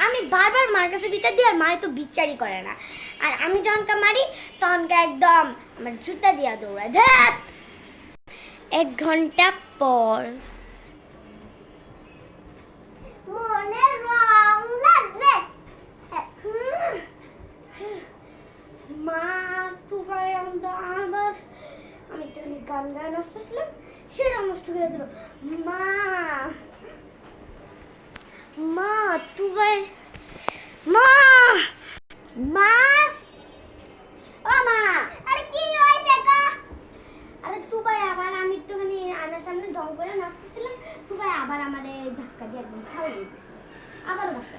আমি বারবার মার কাছে বিচার দিই আর মায় তো বিচারই করে না। আর আমি যখনকা মারি তখনকা একদম আমার জুতা দিয়া দৌড়ায়। ধ্যাত 1 ঘন্টা পর মনে রং লাগবে। মা তুই আবার আমি একটুখানি গান গান আসতেছিলাম, সেটা নষ্ট করে দিল। মা মা তুই মা মা ও মা, আরে কি হয়েছে গো? আরে তুই আবার আমি একটুখানি আয়নার সামনে ঢং করে নাচতেছিলাম, তুই আবার আমারে ধাক্কা দিয়ে একদম খাওয়াই দিয়েছিস। আবার ধাক্কা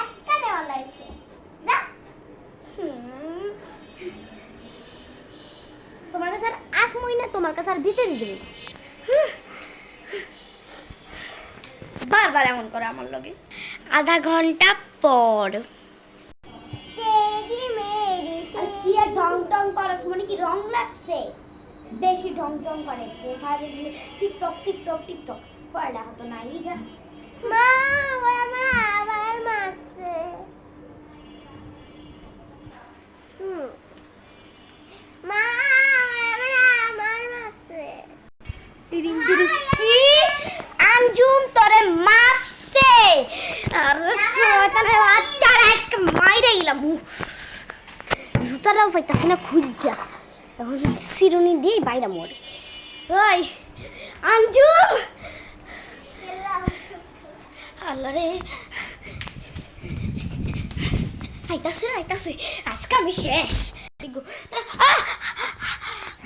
একটা দেওয়া লাগছে। তোমার কাছে আর আসমই না, তোমার কাছে আর বিচারই দেবে বারবার এমন করে আমার লগে। আধা ঘন্টা পর কি আর ঢং ঢং করস, মানে কি রং লাগছে? বেশি ঢং ঢং করে সারাদিন টিকটক টিকটক টিকটক পড়া হতো না। ইগা মা ওই আমার আবার মারছে। মা আমার আবার মারছে। টিরিং টিরিং কি আঞ্জুম তোরে মারছে? আরে শয়তানের বাচ্চা, আজকে মাইরা গেলাম। জুতাটাও পাইতাছি না খুঁজা, এখন সিরুনি দিয়ে বাইরে মরে। ওই আঞ্জুম, আল্লাহ রে, আইতাছে আইতাছে, আজকে আমি শেষ।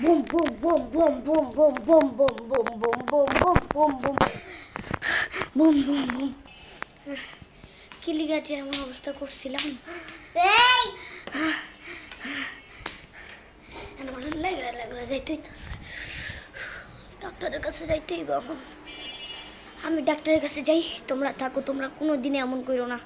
Boom boom boom boom boom boom boom boom boom boom boom boom boom boom boom boom boom. কি লিগাটি এমন অবস্থা করছিলাম? ডাক্তারের কাছে যাইতেই এখন। আমি ডাক্তারের কাছে যাই, তোমরা থাকো, তোমরা কোনো দিনে এমন করো না।